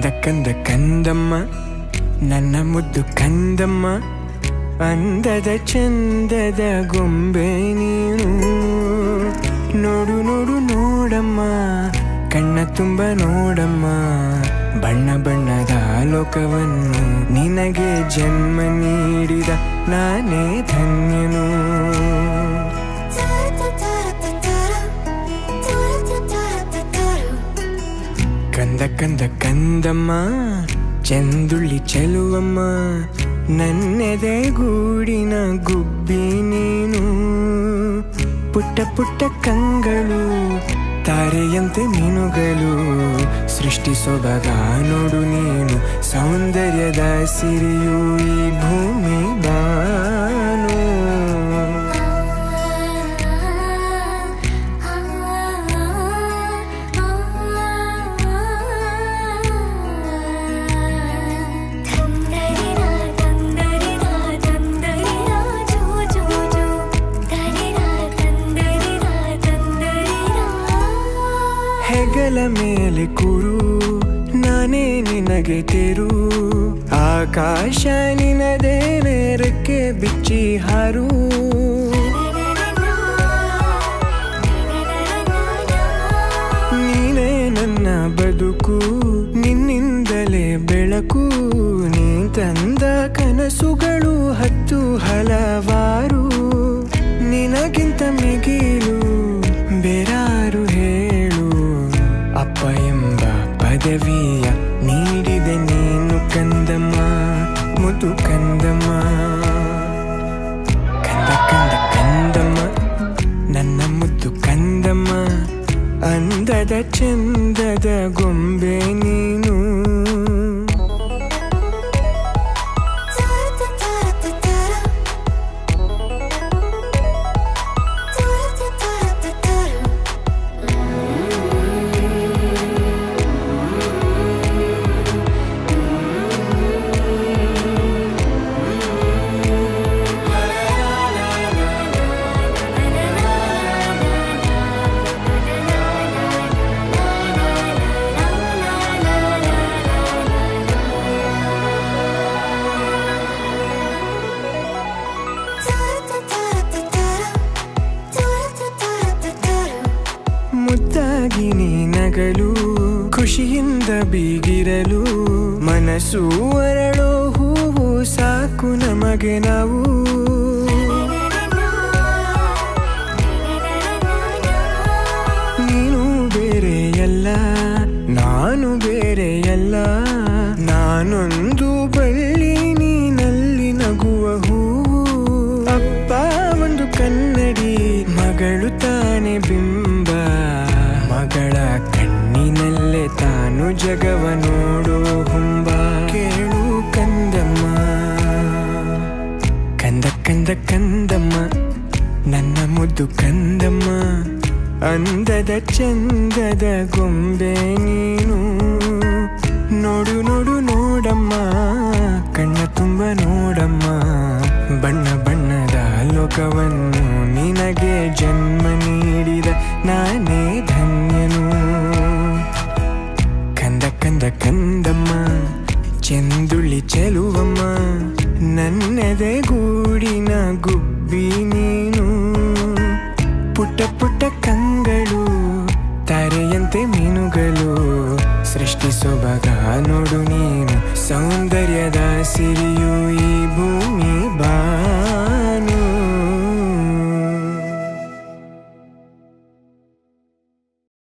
ಕಂದ ಕಂದ ಕಂದಮ್ಮ ನನ್ನ ಮುದ್ದು ಕಂದಮ್ಮ, ಅಂದದ ಚಂದದ ಗೊಂಬೆ ನೀನು. ನೋಡು ನೋಡು ನೋಡಮ್ಮ, ಕಣ್ಣ ತುಂಬ ನೋಡಮ್ಮ, ಬಣ್ಣ ಬಣ್ಣದ ಲೋಕವನ್ನು ನಿನಗೆ ಜನ್ಮ ನೀಡಿದ ನಾನೇ ಧನ್ಯನು. ಕಂದ ಕಂದ ಕಂದಮ್ಮ ಚಂದುಳ್ಳಿ ಚೆಲುವಮ್ಮ, ನನ್ನೆದೆ ಗೂಡಿನ ಗುಬ್ಬಿ ನೀನು. ಪುಟ್ಟ ಪುಟ್ಟ ಕಂಗಳು ತಾರೆಯಂತೆ ಮೀನುಗಳು, ಸೃಷ್ಟಿ ಸೊಬಗ ನೋಡು ನೀನು, ಸೌಂದರ್ಯದ ಸಿರಿಯು ಈ ಭೂಮಿ ಬಾನು. ಹೆಗಲ ಮೇಲೆ ಕೂರು, ನಾನೇ ನಿನಗೆ ತೇರು, ಆಕಾಶ ನಿನದೇ ನೇರಕ್ಕೆ ಬಿಚ್ಚಿ ಹಾರು. ನೀನೇ ನನ್ನ ಬದುಕು, ನಿನ್ನಿಂದಲೇ ಬೆಳಕು, ನೀ ತಂದ ಕನಸುಗಳು ಹತ್ತು ಹಲವಾರು. ನಿನಗಿಂತ ಮಿಗಿಲು ಬೇರಾರು ಹೇಳು, ಅಪ್ಪ ಎಂಬ ಪದವಿಯ ನೀಡಿದೆ ನೀನು ಕಂದಮ್ಮ, ಮುದ್ದು ಕಂದಮ್ಮ. ಕಂದ ಕಂದ ಕಂದಮ್ಮ ನನ್ನ ಮುದ್ದು ಕಂದಮ್ಮ, ಅಂದದ ಚಂದದ ಗೊಂಬೆ ನೀನು. ಮುದ್ದಾಗಿ ನೀ ನಗಲು, ಖುಷಿಯಿಂದ ಬೀಗಿರಲು, ಮನಸ್ಸು ಅರಳೋ ಹೂವು ಸಾಕು ನಮಗೆ ನಾವು. ನೀನು ಬೇರೆಯಲ್ಲ, ನಾನು ಬೇರೆಯಲ್ಲ, ನಾನೊಂದು ಬಳ್ಳಿ ನೀನಲ್ಲಿ ನಗುವ ಹೂವು. ಅಪ್ಪ ಒಂದು ಕನ್ನಡಿ, ಮಗಳು ತಾನೆ ಬಿಂಬ, ಮಗಳ ಕಣ್ಣಿನಲ್ಲೇ ತಾನು ಜಗವ ನೋಡೋ ಹುಂಬ. ಕೇಳು ಕಂದಮ್ಮ, ಕಂದ ಕಂದ ಕಂದಮ್ಮ ನನ್ನ ಮುದ್ದು ಕಂದಮ್ಮ, ಅಂದದ ಚಂದದ ಗೊಂಬೆ ನೀನು. ನೋಡು ನೋಡು ನೋಡಮ್ಮ, ಕಣ್ಣ ತುಂಬ ನೋಡಮ್ಮ, ಬಣ್ಣ ಬಣ್ಣದ ಲೋಕವನ್ನು ನಿನಗೆ ಜನ್ಮ ನೀಡಿದ ನಾನೇ ಧನ್ಯನು. ಕಂದ ಕಂದ ಕಂದಮ್ಮ ಚೆಂದುಳ್ಳಿ ಚೆಲುವಮ್ಮ, ನನ್ನೆದೆ ಗೂಡಿನ ಗುಬ್ಬಿ ನೀನು. ಪುಟ್ಟ ಪುಟ್ಟ ಕಂಗಳು ತಾರೆಯಂತೆ ಮೀನುಗಳು, ಸೃಷ್ಟಿ ಸೊಬಗ ನೋಡು ನೀನು, ಸೌಂದರ್ಯದ ಸಿರಿಯು ಈ ಭೂಮಿ